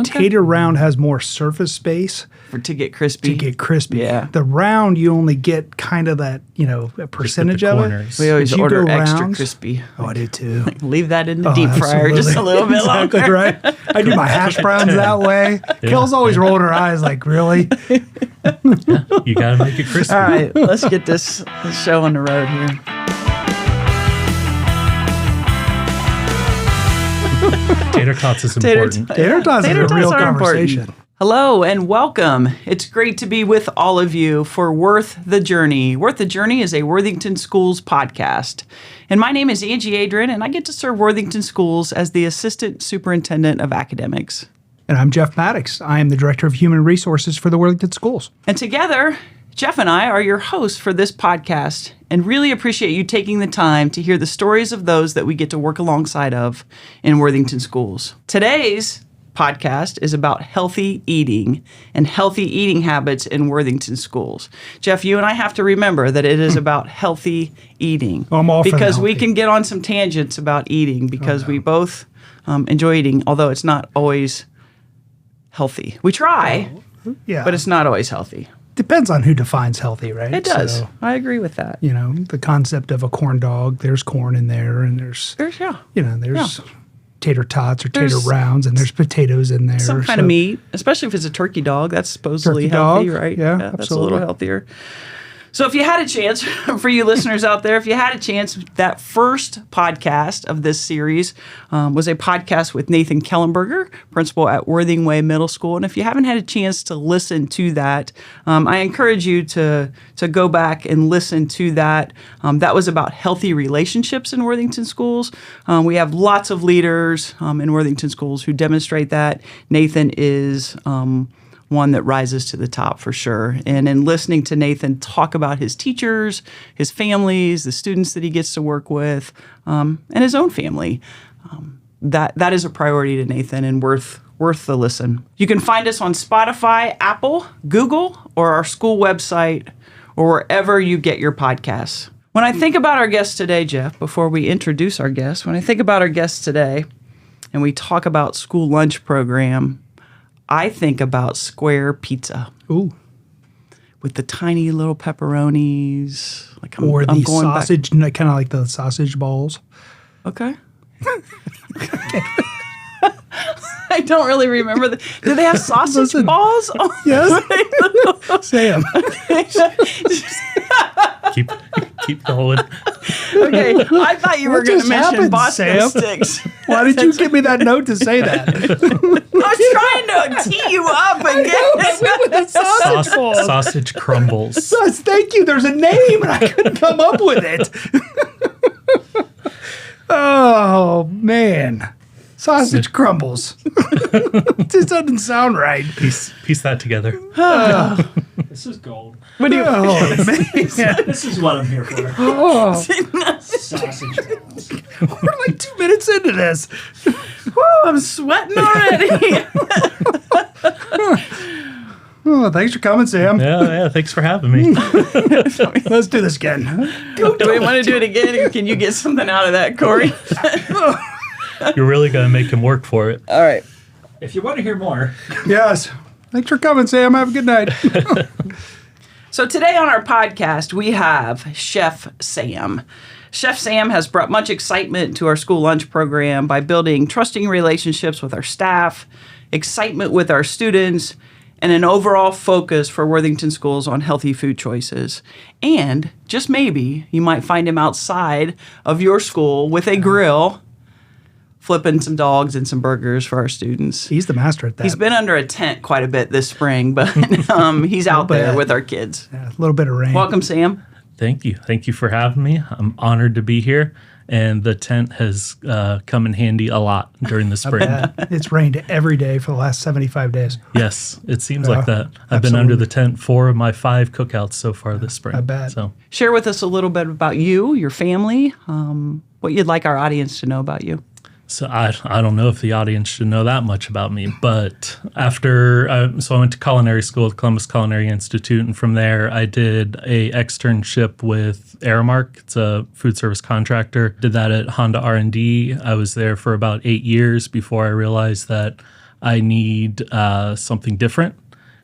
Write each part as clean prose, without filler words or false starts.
tater round has more surface space to get crispy. Yeah. The round, you only get kind of that, a percentage of it. We always As you order go extra rounds- crispy. Oh, I do too. Leave that in the deep fryer just a little bit Exactly longer. right. I do my hash browns that way. Kel's always rolling her eyes like, really? You got to make it crispy. All right, let's get this show on the road here. Tater tots is important. Tater tots is a real conversation. Important. Hello and welcome. It's great to be with all of you for Worth the Journey. Worth the Journey is a Worthington Schools podcast. And my name is Angie Adrian, and I get to serve Worthington Schools as the Assistant Superintendent of Academics. And I'm Jeff Maddox. I am the Director of Human Resources for the Worthington Schools. And together, Jeff and I are your hosts for this podcast and really appreciate you taking the time to hear the stories of those that we get to work alongside of in Worthington Schools. Today's podcast is about healthy eating and healthy eating habits in Worthington Schools. Jeff, you and I have to remember that it is about healthy eating. I'm all for because healthy. we can get on some tangents about eating because we both enjoy eating, although it's not always healthy. We try, Yeah. but it's not always healthy. Depends on who defines healthy, right? It does. So, I agree with that. the concept of a corn dog, there's corn in there, and there's tater tots or There's tater rounds, and there's potatoes in there. Some kind of meat, especially if it's a turkey dog. That's supposedly Turkey healthy, dog, right? yeah, That's a absolutely. little healthier. So if you had a chance, for you listeners out there, if you had a chance, that first podcast of this series was a podcast with Nathan Kellenberger, principal at Worthing Way Middle School. And if you haven't had a chance to listen to that, I encourage you to go back and listen to that. That was about healthy relationships in Worthington Schools. We have lots of leaders in Worthington Schools who demonstrate that. Nathan is one that rises to the top for sure. And in listening to Nathan talk about his teachers, his families, the students that he gets to work with, and his own family, that is a priority to Nathan and worth the listen. You can find us on Spotify, Apple, Google, or our school website, or wherever you get your podcasts. When I think about our guest today, Jeff, before we introduce our guest, when I think about our guest today and we talk about school lunch program, I think about square pizza. Ooh. With the tiny little pepperonis. Or the I'm going sausage, kind of like the sausage balls. Back. Okay. I don't really remember. Do they have sausage balls? Oh, Yes. Sam. Keep going. Okay, I thought you were What going to just mention happened, Bosco Sam? sticks. Why did you give me that note to say that? I was trying to tee you up again. Sausage crumbles. Sus, thank you. There's a name, and I couldn't come up with it. Oh, man. Sausage crumbles. This doesn't sound right. Piece that together. This is gold. What do you? Oh, man. This is what I'm here for. Oh, Sausage rolls. we're like 2 minutes into this. I'm sweating already. Oh, thanks for coming, Sam. Yeah, thanks for having me. Let's do this again. Do we want to do it again? Can you get something out of that, Corey? You're really going to make him work for it. All right. If you want to hear more, Yes. Thanks for coming, Sam. Have a good night. So today on our podcast, we have Chef Sam. Chef Sam has brought much excitement to our school lunch program by building trusting relationships with our staff, excitement with our students, and an overall focus for Worthington Schools on healthy food choices. And just maybe you might find him outside of your school with a grill, flipping some dogs and some burgers for our students. He's the master at that. He's been under a tent quite a bit this spring, but he's out there with our kids. Yeah, a little bit of rain. Welcome, Sam. Thank you. Thank you for having me. I'm honored to be here. And the tent has come in handy a lot during the spring. It's rained every day for the last 75 days. Yes, it seems like that. I've been under the tent 4 of my 5 cookouts so far this spring. I bet. So Share with us a little bit about you, your family, what you'd like our audience to know about you. So I don't know if the audience should know that much about me, but after, so I went to culinary school at Columbus Culinary Institute, and from there I did a externship with Aramark. It's a food service contractor. Did that at Honda R&D. I was there for about 8 years before I realized that I need something different.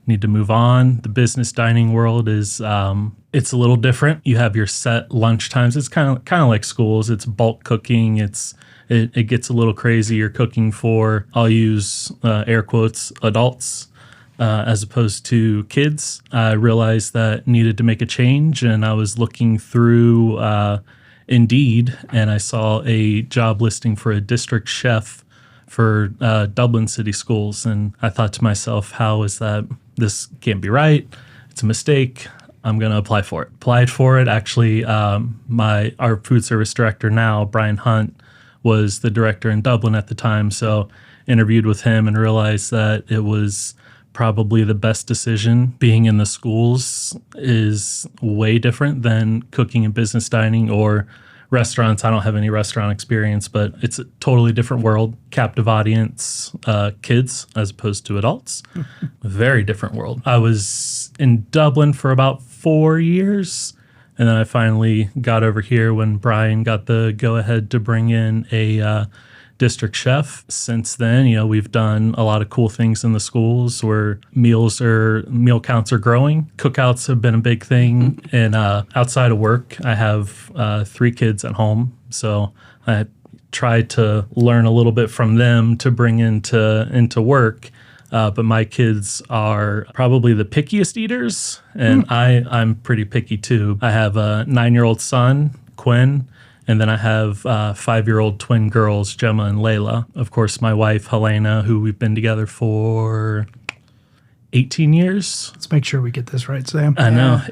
Need to move on. The business dining world is it's a little different. You have your set lunch times. It's kind of like schools. It's bulk cooking. It gets a little crazy. You're cooking for, I'll use air quotes, adults as opposed to kids. I realized that needed to make a change, and I was looking through Indeed, and I saw a job listing for a district chef for Dublin City Schools, and I thought to myself, how is that? This can't be right. It's a mistake. I'm going to apply for it. Applied for it. Actually, our food service director now, Brian Hunt, was the director in Dublin at the time. So interviewed with him and realized that it was probably the best decision. Being in the schools is way different than cooking in business dining or restaurants. I don't have any restaurant experience, but it's a totally different world. Captive audience, kids as opposed to adults. Very different world. I was in Dublin for about 4 years, and then I finally got over here when Brian got the go-ahead to bring in a district chef. Since then, we've done a lot of cool things in the schools where meal counts are growing. Cookouts have been a big thing. And outside of work, I have 3 kids at home. So I try to learn a little bit from them to bring into work. But my kids are probably the pickiest eaters, and I'm pretty picky too. I have a 9-year-old son, Quinn, and then I have 5-year-old twin girls, Gemma and Layla. Of course, my wife, Helena, who we've been together for 18 years. Let's make sure we get this right, Sam. I know.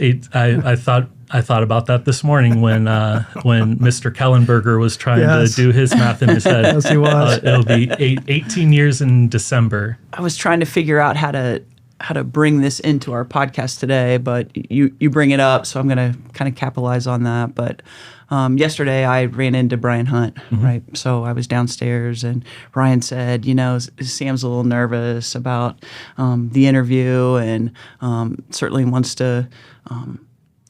I thought about that this morning when Mr. Kellenberger was trying to do his math in his head. Yes, he was. It'll be 18 years in December. I was trying to figure out how to bring this into our podcast today, but you bring it up, so I'm going to kind of capitalize on that. But yesterday I ran into Brian Hunt, right? So I was downstairs, and Brian said, Sam's a little nervous about the interview, and certainly wants to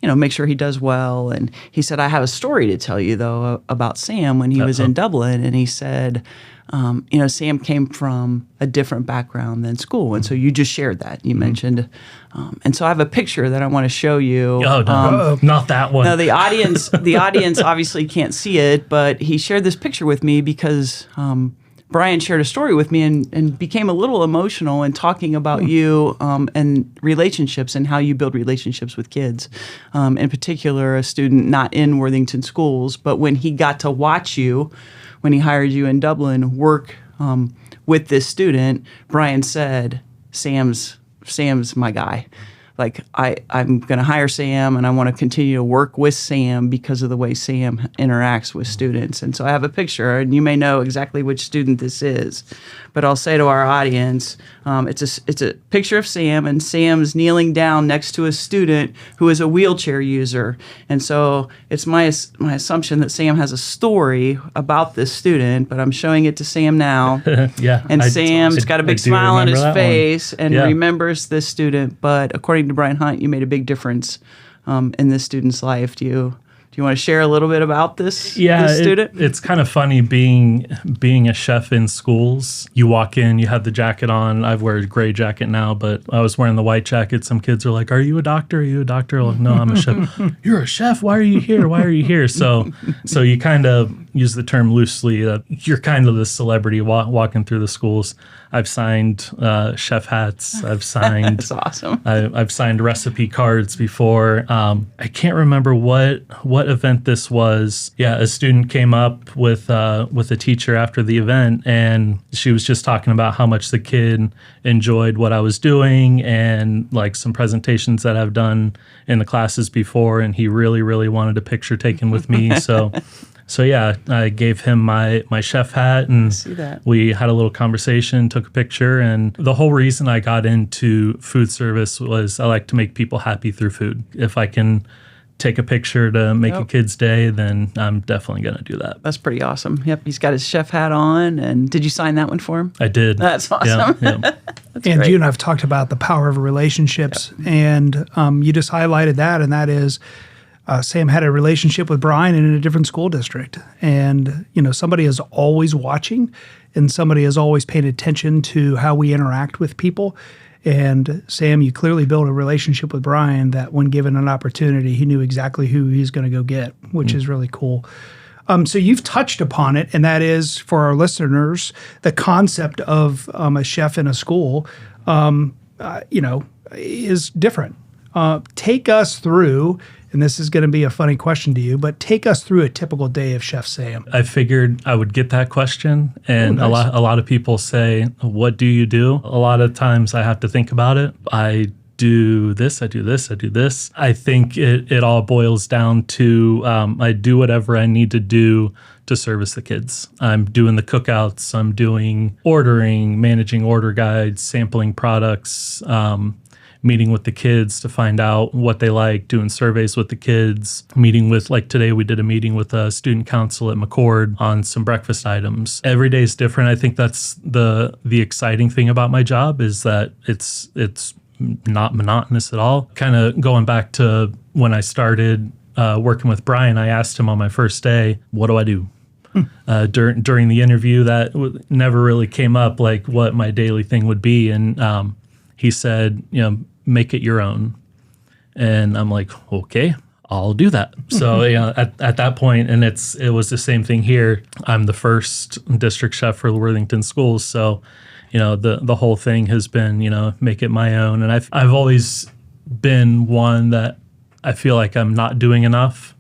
make sure he does well. And he said, I have a story to tell you, though, about Sam when he was in Dublin. And he said, Sam came from a different background than school. And so you just shared that. You mentioned. And so I have a picture that I want to show you. Oh, no, not that one. No, the audience obviously can't see it, but he shared this picture with me because Brian shared a story with me and became a little emotional in talking about you and relationships and how you build relationships with kids. In particular, a student not in Worthington schools, but when he got to watch you, when he hired you in Dublin, work with this student, Brian said, Sam's my guy. Like, I'm going to hire Sam, and I want to continue to work with Sam because of the way Sam interacts with students. And so I have a picture, and you may know exactly which student this is, but I'll say to our audience, it's a picture of Sam, and Sam's kneeling down next to a student who is a wheelchair user. And so it's my assumption that Sam has a story about this student, but I'm showing it to Sam now. Yeah. And Sam's got a big smile on his face and Yeah. remembers this student. But according to Brian Hunt, you made a big difference in this student's life. Do you want to share a little bit about this student? It's kind of funny being a chef in schools. You walk in, you have the jacket on. I wear a gray jacket now, but I was wearing the white jacket. Some kids are like, "Are you a doctor? Are you a doctor?" I'm like, "No, I'm a chef." "You're a chef? Why are you here? Why are you here?" So you kind of use the term loosely. You're kind of the celebrity walking through the schools. I've signed chef hats. I've signed. That's awesome. I've signed recipe cards before. I can't remember what event this was. Yeah, a student came up with a teacher after the event, and she was just talking about how much the kid enjoyed what I was doing and like some presentations that I've done in the classes before, and he really, really wanted a picture taken with me. So yeah, I gave him my chef hat, and we had a little conversation, took a picture, and the whole reason I got into food service was I like to make people happy through food. If I can take a picture to make a kid's day, then I'm definitely going to do that. That's pretty awesome. Yep, he's got his chef hat on, and did you sign that one for him? I did. That's awesome. Yeah. That's and great. you and I have talked about the power of relationships, and you just highlighted that, and that is, Sam had a relationship with Brian in a different school district. And, somebody is always watching and somebody is always paying attention to how we interact with people. And Sam, you clearly built a relationship with Brian that when given an opportunity, he knew exactly who he's going to go get, which is really cool. So you've touched upon it, and that is, for our listeners, the concept of a chef in a school, is different. Take us through, and this is going to be a funny question to you, but take us through a typical day of Chef Sam. I figured I would get that question, and a lot of people say, "What do you do?" A lot of times I have to think about it. I do this, I do this, I do this. I think it all boils down to I do whatever I need to do to service the kids. I'm doing the cookouts, I'm doing ordering, managing order guides, sampling products, meeting with the kids to find out what they like, doing surveys with the kids, meeting with, like today we did a meeting with a student council at McCord on some breakfast items. Every day is different. I think that's the exciting thing about my job is that it's not monotonous at all. Kind of going back to when I started working with Brian, I asked him on my first day, what do I do? During the interview, that never really came up, like what my daily thing would be. And he said, make it your own. And I'm like, okay, I'll do that. So at that point, and it was the same thing here. I'm the first district chef for the Worthington schools. So, the whole thing has been, make it my own. And I've always been one that I feel like I'm not doing enough.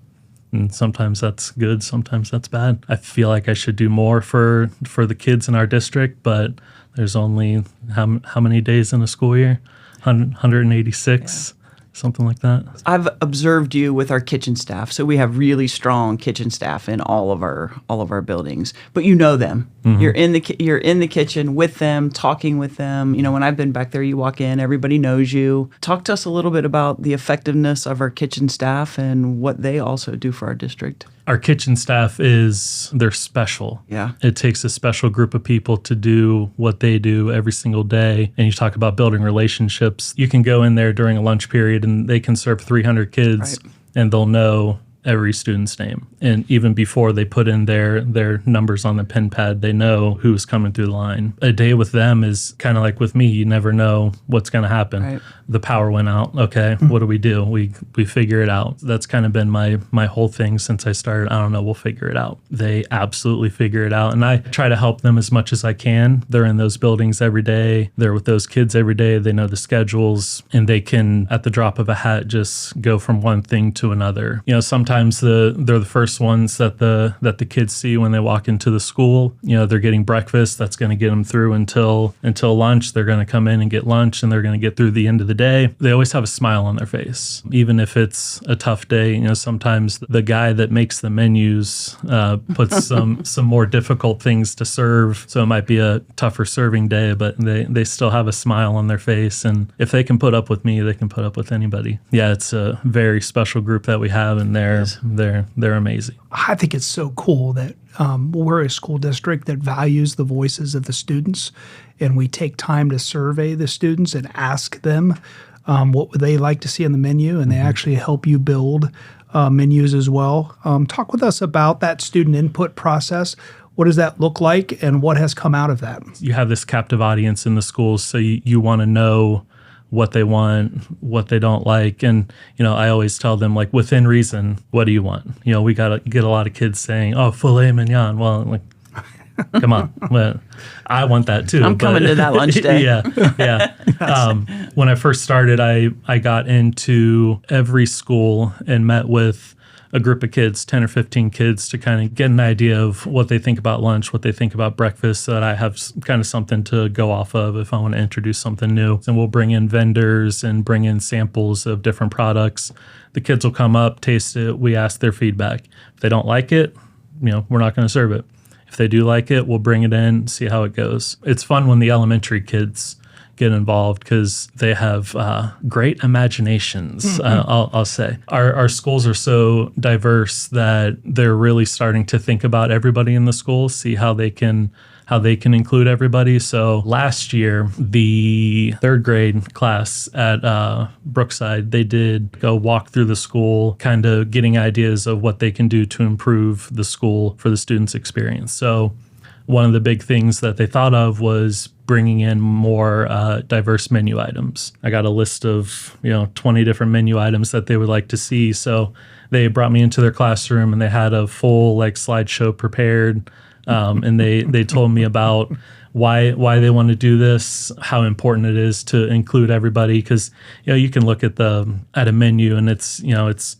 And sometimes that's good, sometimes that's bad. I feel like I should do more for the kids in our district, but there's only how many days in a school year? 186, something like that. I've observed you with our kitchen staff. So we have really strong kitchen staff in all of our buildings. But you know them. Mm-hmm. You're in the kitchen with them, talking with them. When I've been back there, you walk in, everybody knows you. Talk to us a little bit about the effectiveness of our kitchen staff and what they also do for our district. Our kitchen staff they're special. Yeah. It takes a special group of people to do what they do every single day. And you talk about building relationships. You can go in there during a lunch period and they can serve 300 kids and they'll know every student's name. And even before they put in their numbers on the pen pad, they know who's coming through the line. A day with them is kind of like with me. You never know what's going to happen. Right. The power went out. Okay, what do? We figure it out. That's kind of been my whole thing since I started. I don't know, we'll figure it out. They absolutely figure it out. And I try to help them as much as I can. They're in those buildings every day. They're with those kids every day. They know the schedules and they can, at the drop of a hat, just go from one thing to another. Sometimes they're the first ones that the kids see when they walk into the school. They're getting breakfast. That's going to get them through until lunch. They're going to come in and get lunch and they're going to get through the end of the day. They always have a smile on their face. Even if it's a tough day, sometimes the guy that makes the menus puts some more difficult things to serve. So it might be a tougher serving day, but they still have a smile on their face. And if they can put up with me, they can put up with anybody. Yeah, it's a very special group that we have, and they're amazing. I think it's so cool that we're a school district that values the voices of the students, and we take time to survey the students and ask them what would they like to see on the menu, and they actually help you build menus as well. Talk with us about that student input process. What does that look like, and what has come out of that? You have this captive audience in the schools, so you want to know what they want, what they don't like. And, I always tell them, like, within reason, what do you want? We got to get a lot of kids saying, oh, filet mignon. Well, like, come on. Well, I want that too. I'm coming to that lunch day. Yeah. When I first started, I got into every school and met with a group of kids, 10 or 15 kids, to kind of get an idea of what they think about lunch, what they think about breakfast, so that I have kind of something to go off of if I want to introduce something new. And we'll bring in vendors and bring in samples of different products. The kids will come up, taste it. We ask their feedback. If they don't like it, we're not going to serve it. If they do like it, we'll bring it in, see how it goes. It's fun when the elementary kids get involved because they have great imaginations, I'll say. Our schools are so diverse that they're really starting to think about everybody in the school, see how they can how they can include everybody. So last year, the third grade class at Brookside, they did go walk through the school, kind of getting ideas of what they can do to improve the school for the students' experience. So one of the big things that they thought of was bringing in more diverse menu items. I got a list of 20 different menu items that they would like to see. So they brought me into their classroom and they had a full slideshow prepared, and they told me about why they want to do this, how important it is to include everybody, because you can look at a menu and it's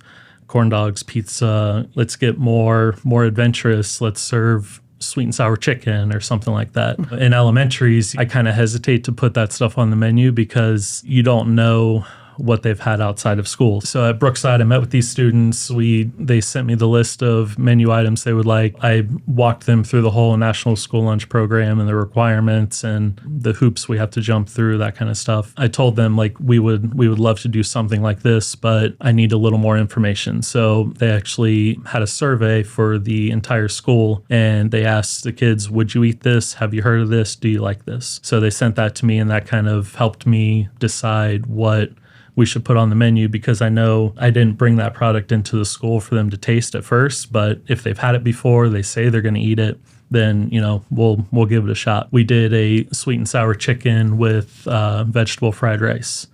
corn dogs, pizza. Let's get more adventurous. Let's serve sweet and sour chicken or something like that. In elementaries, I kind of hesitate to put that stuff on the menu because you don't know what they've had outside of school. So at Brookside, I met with these students. They sent me the list of menu items they would like. I walked them through the whole National School Lunch Program and the requirements and the hoops we have to jump through, that kind of stuff. I told them we would love to do something like this, but I need a little more information. So they actually had a survey for the entire school, and they asked the kids, would you eat this? Have you heard of this? Do you like this? So they sent that to me, and that kind of helped me decide what we should put on the menu, because I know I didn't bring that product into the school for them to taste at first, but if they've had it before, they say they're going to eat it, then we'll give it a shot. We did a sweet and sour chicken with vegetable fried rice,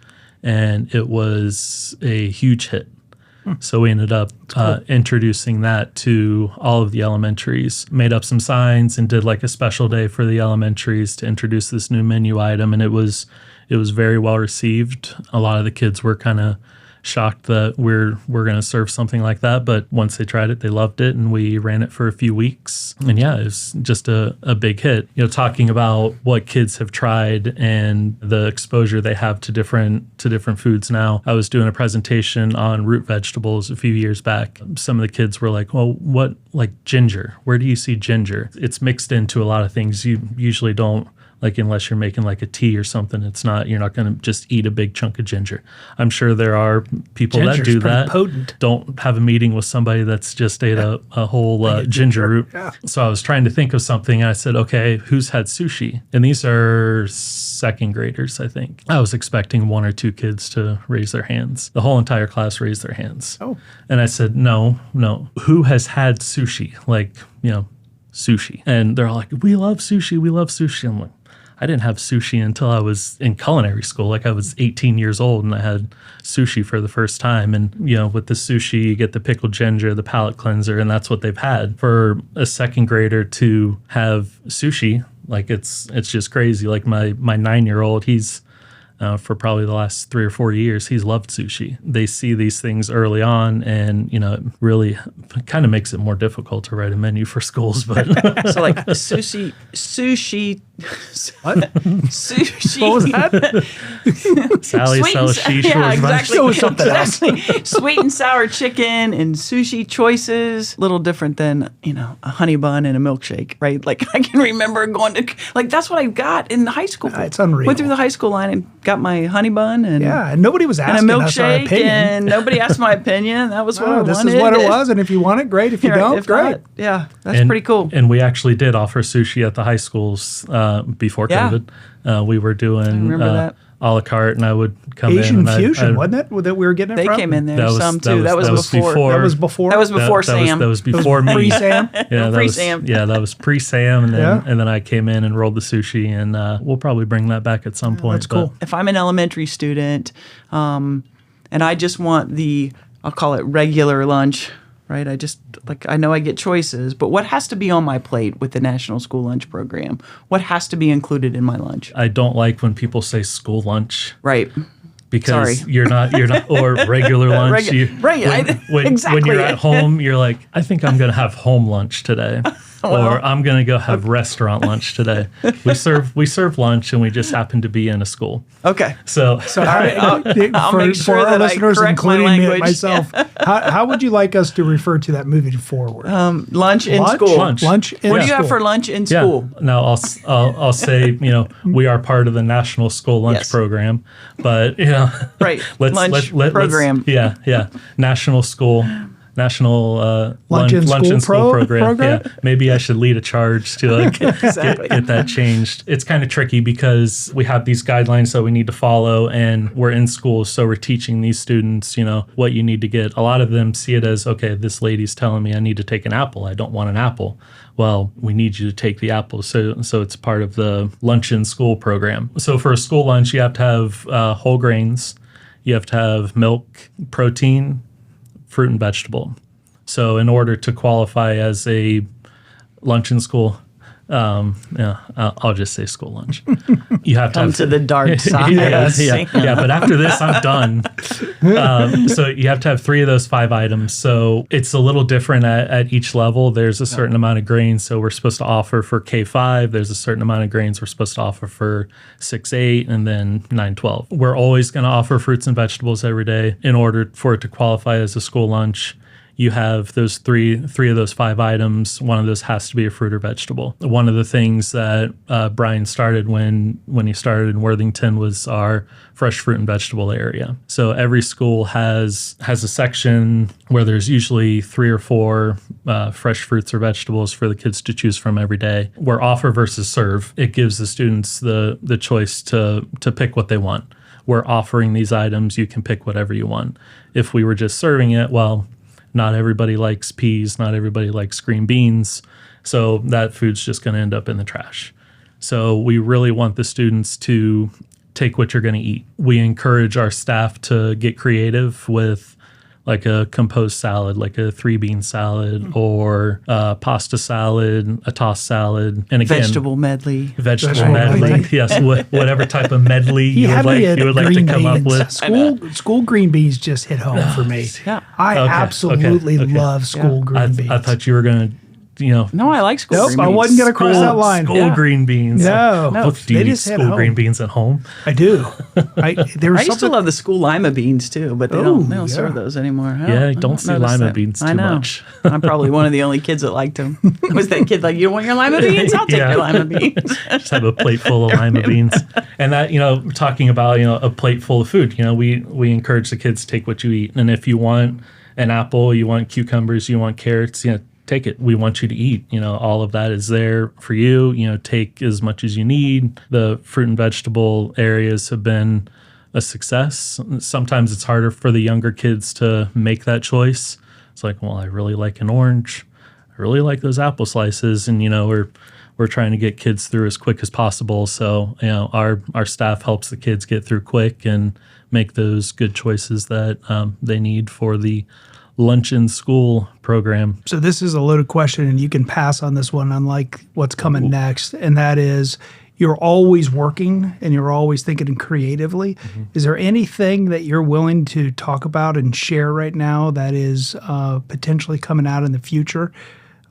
and it was a huge hit. So we ended up introducing that to all of the elementaries, made up some signs and did a special day for the elementaries to introduce this new menu item. And it was very well received. A lot of the kids were kind of shocked that we're going to serve something like that. But once they tried it, they loved it. And we ran it for a few weeks. And yeah, it was just a big hit. Talking about what kids have tried and the exposure they have to different foods now. I was doing a presentation on root vegetables a few years back. Some of the kids were like, well, what, ginger? Where do you see ginger? It's mixed into a lot of things you usually don't. Unless you're making a tea or something, you're not going to just eat a big chunk of ginger. I'm sure there are people that do that. Potent. Don't have a meeting with somebody that's just ate a whole ginger root. Yeah. So I was trying to think of something, and I said, okay, who's had sushi? And these are second graders, I think. I was expecting one or two kids to raise their hands. The whole entire class raised their hands. Oh. And I said, no. Who has had sushi? Sushi. And they're all like, we love sushi. I'm like, I didn't have sushi until I was in culinary school. I was 18 years old and I had sushi for the first time. And, with the sushi, you get the pickled ginger, the palate cleanser, and that's what they've had. For a second grader to have sushi, it's just crazy. My 9-year-old, he's for probably the last 3 or 4 years, he's loved sushi. They see these things early on, and it really kind of makes it more difficult to write a menu for schools. But So sushi. What? Sushi. What was that? Sally sells sheesh. Yeah, exactly. Show us something else. Exactly. Sweet and sour chicken and sushi choices. Little different than a honey bun and a milkshake, right? I can remember going to that's what I got in high school. It's unreal. Went through the high school line and got my honey bun and and nobody was and asking a us our milkshake, opinion. and nobody asked my opinion. That was what I This wanted. is what it was, and if you want it, great. If you don't, If great. not, yeah, that's pretty cool. And we actually did offer sushi at the high schools before Yeah. COVID. We were doing remember that. a la carte, and I would come Asian in. And fusion, wasn't it? That we were getting it They from? came in there That was- some that too. was- That was that was before. before- That was before. That was before Sam. That was before me. Pre-Sam. Yeah, that was Pre-Sam. Yeah, that was pre-Sam, and then Yeah. and then I came in and rolled the sushi, and we'll probably bring that back at some point. That's cool. If I'm an elementary student, and I just want I'll call it regular lunch, right? I just I know I get choices, but what has to be on my plate with the National School Lunch Program? What has to be included in my lunch? I don't like when people say school lunch. Right. Because Sorry. you're not or regular lunch. Right, When exactly. you're at home, you're like, I think I'm gonna have home lunch today, or I'm gonna go have restaurant lunch today. We serve lunch, and we just happen to be in a school. Okay. So I'll make sure for our that I listeners, correct my including me language. myself, how would you like us to refer to that moving forward? Lunch in school. Lunch. Lunch in What do you have school. for lunch in yeah. school? Now I'll say we are part of the National School Lunch Yes. Program, but Right. Lunch program. Yeah. National School. National Lunch in School program? Yeah, maybe I should lead a charge to Exactly. get that changed. It's kind of tricky because we have these guidelines that we need to follow, and we're in school, so we're teaching these students, what you need to get. A lot of them see it as, okay, this lady's telling me I need to take an apple. I don't want an apple. Well, we need you to take the apple. So it's part of the lunch in school program. So for a school lunch, you have to have whole grains. You have to have milk, protein, fruit and vegetable. So in order to qualify as a lunch in school, I'll just say school lunch. You have Come to the dark side. yeah. But after this, I'm done. So you have to have 3 of those 5 items. So it's a little different at each level. There's a certain amount of grains. So we're supposed to offer for K5. There's a certain amount of grains we're supposed to offer for 6-8 and then 9-12. We're always going to offer fruits and vegetables every day in order for it to qualify as a school lunch. You have those three of those 5 items. One of those has to be a fruit or vegetable. One of the things that Brian started when he started in Worthington was our fresh fruit and vegetable area. So every school has a section where there's usually 3 or 4 fresh fruits or vegetables for the kids to choose from every day. We're offer versus serve. It gives the students the choice to pick what they want. We're offering these items. You can pick whatever you want. If we were just serving it, well, not everybody likes peas. Not everybody likes green beans. So that food's just going to end up in the trash. So we really want the students to take what you're going to eat. We encourage our staff to get creative with like a composed salad, like a 3-bean salad or a pasta salad, a tossed salad. And again, Vegetable medley. Vegetable medley. Yes, whatever type of medley you would like to come up with. School green beans just hit home for me. Yeah. I absolutely love school green beans. I thought you were going to, No, I like school green beans. I wasn't going to cross that line. School green beans. No. Do you eat school green beans at home? I do. I used to love the school lima beans too, but they don't serve those anymore. I don't see lima beans too much. I'm probably one of the only kids that liked them. Was that kid like, you want your lima beans? I'll take your lima beans. Just have a plate full of lima beans. And that, talking about, a plate full of food, we encourage the kids to take what you eat. And if you want an apple, you want cucumbers, you want carrots, take it. We want you to eat. All of that is there for you. Take as much as you need. The fruit and vegetable areas have been a success. Sometimes it's harder for the younger kids to make that choice. It's like, well, I really like an orange. I really like those apple slices. And, we're trying to get kids through as quick as possible. So, our staff helps the kids get through quick and make those good choices that they need for the lunch in school program. So this is a loaded question, and you can pass on this one, unlike what's coming next. And that is, you're always working and you're always thinking creatively. Mm-hmm. Is there anything that you're willing to talk about and share right now that is potentially coming out in the future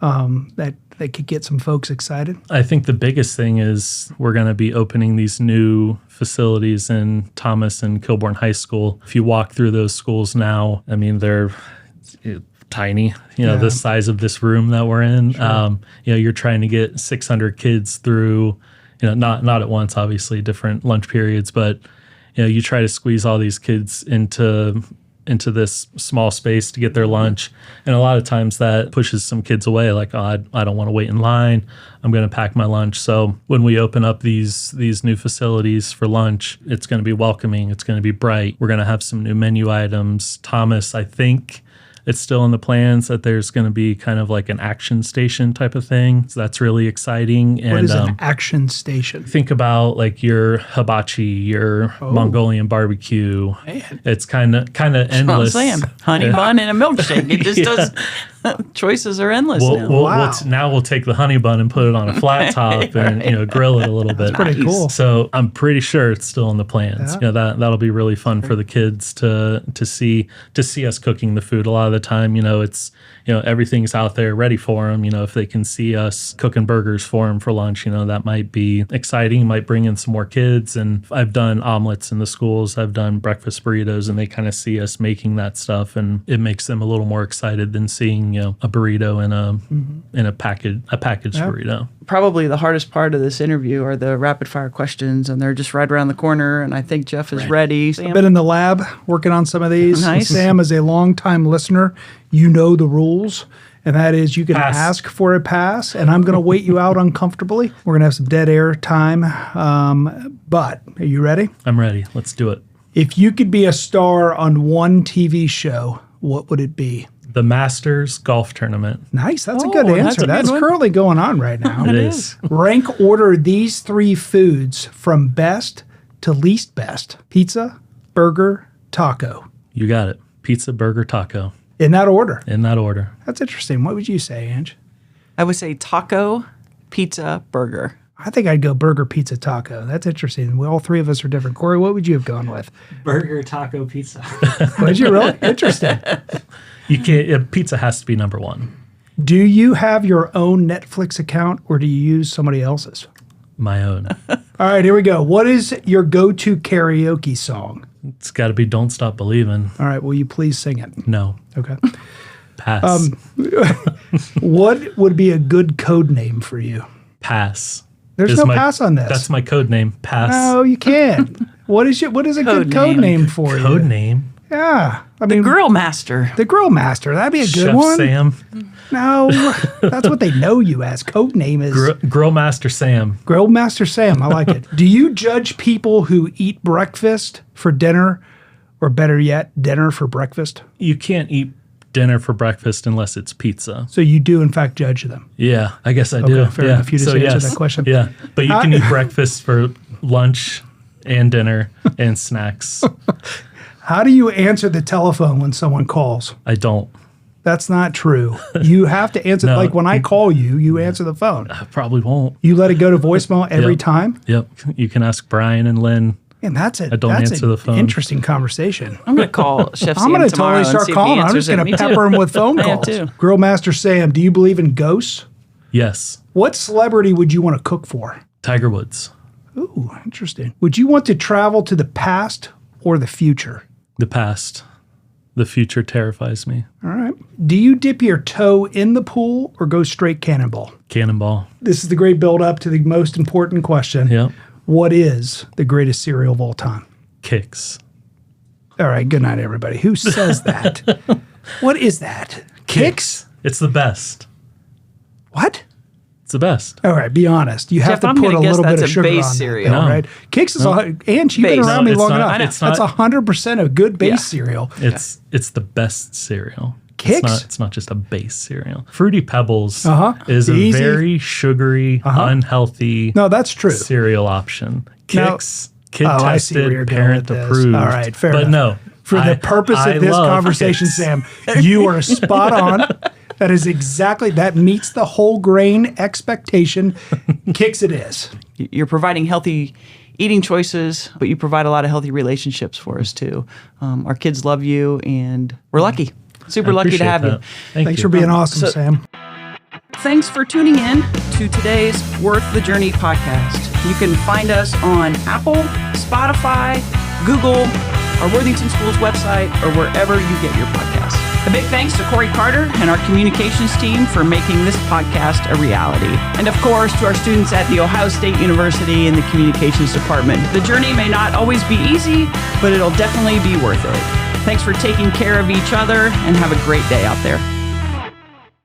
that could get some folks excited? I think the biggest thing is we're going to be opening these new facilities in Thomas and Kilbourne High School. If you walk through those schools now, I mean, they're tiny, the size of this room that we're in. Sure. You're trying to get 600 kids through, not at once, obviously, different lunch periods, but you try to squeeze all these kids into this small space to get their lunch. And a lot of times that pushes some kids away, like, oh, I don't want to wait in line. I'm going to pack my lunch. So when we open up these new facilities for lunch, it's going to be welcoming. It's going to be bright. We're going to have some new menu items. Thomas, I think it's still in the plans that there's going to be kind of like an action station type of thing. So that's really exciting. And what is an action station? Think about like your hibachi, your Mongolian barbecue. Man. It's kind of endless. Honey bun and a milkshake. It just does. Choices are endless now we'll take the honey bun and put it on a flat top and grill it a little bit. That's pretty cool. So I'm pretty sure it's still in the plans. Yeah. That'll be really fun for the kids to see us cooking the food. A lot of the time, it's everything's out there ready for them. If they can see us cooking burgers for them for lunch, that might be exciting. Might bring in some more kids. And I've done omelets in the schools. I've done breakfast burritos, and they kind of see us making that stuff, and it makes them a little more excited than seeing getting a burrito in a packaged burrito. Probably the hardest part of this interview are the rapid fire questions, and they're just right around the corner. And I think Jeff is ready. Sam? I've been in the lab working on some of these. Nice. Sam is a longtime listener. You know the rules. And that is you can Pass. ask for a pass, and I'm going to wait you out uncomfortably. We're going to have some dead air time. But are you ready? I'm ready. Let's do it. If you could be a star on one TV show, what would it be? The Masters Golf Tournament. Nice. That's a good that's answer. a good That's one. currently going on right now. It is. Rank order these three foods from best to least best. Pizza, burger, taco. You got it. Pizza, burger, taco. In that order. In that order. That's interesting. What would you say, Ange? I would say taco, pizza, burger. I think I'd go burger, pizza, taco. That's interesting. All three of us are different. Corey, what would you have gone with? Burger, taco, pizza. Would you really? Interesting. You can't. Pizza has to be number one. Do you have your own Netflix account or do you use somebody else's? My own. All right, here we go. What is your go-to karaoke song? It's got to be "Don't Stop Believin'." All right, will you please sing it? No. Okay. Pass. What would be a good code name for you? Pass. There's Is no my- pass on this. That's my code name. Pass. No, you can't. What is a good code name for you? Code name. Yeah. I mean, Grill master. the Grill Master. That'd be a good Chef one. Sam. No, that's what they know you as. Code name is Grill Master Sam. Grill Master Sam. I like it. Do you judge people who eat breakfast for dinner, or better yet, dinner for breakfast? You can't eat dinner for breakfast unless it's pizza. So you do, in fact, judge them. Yeah, I guess I do. Okay, fair yeah. enough. You just answered that question. Yeah, but you can eat breakfast for lunch and dinner and snacks. How do you answer the telephone when someone calls? I don't. That's not true. You have to answer. No. Like when I call you, you answer the phone. I probably won't. You let it go to voicemail every Yep. time. Yep. You can ask Brian and Lynn. And that's it. I don't That's answer an the phone. Interesting conversation. I'm going to call Chef I'm Sam going to tomorrow totally start and see calling. if he I'm just answers going it. to Me pepper too. him with phone I am calls. too. Grill Master Sam, do you believe in ghosts? Yes. What celebrity would you want to cook for? Tiger Woods. Ooh, interesting. Would you want to travel to the past or the future? The past. The future terrifies me. All right. Do you dip your toe in the pool or go straight cannonball? Cannonball. This is the great build up to the most important question. Yep. What is the greatest cereal of all time? Kicks. All right. Good night, everybody. Who says that? What is that? Kicks? It's the best. What? It's the best. All right, be honest. You have Jeff, I'm to put gonna a guess little bit that's of a sugar base on cereal. that, though, No. right? Kicks is and you've been Base. around me No, it's long not. enough. I know. It's That's not. 100% a good base Yeah. cereal. It's the best cereal. Kicks? It's not just a base cereal. Fruity Pebbles Uh-huh. is a Easy. very sugary, unhealthy No, that's true. cereal option. Now- Kicks, kid Oh, I see where you're tested, going parent with this. approved. All right, fair but enough. no, For the purpose I of this love conversation, Kicks. Sam, you are spot on. That meets the whole grain expectation. Kicks it is. You're providing healthy eating choices, but you provide a lot of healthy relationships for us too. Our kids love you, and we're lucky. Super I lucky to appreciate have that. you. Thank Thanks you. for being awesome, Sam. Thanks for tuning in to today's Worth the Journey podcast. You can find us on Apple, Spotify, Google, our Worthington Schools website, or wherever you get your podcasts. A big thanks to Corey Carter and our communications team for making this podcast a reality. And of course, to our students at The Ohio State University in the communications department. The journey may not always be easy, but it'll definitely be worth it. Thanks for taking care of each other, and have a great day out there.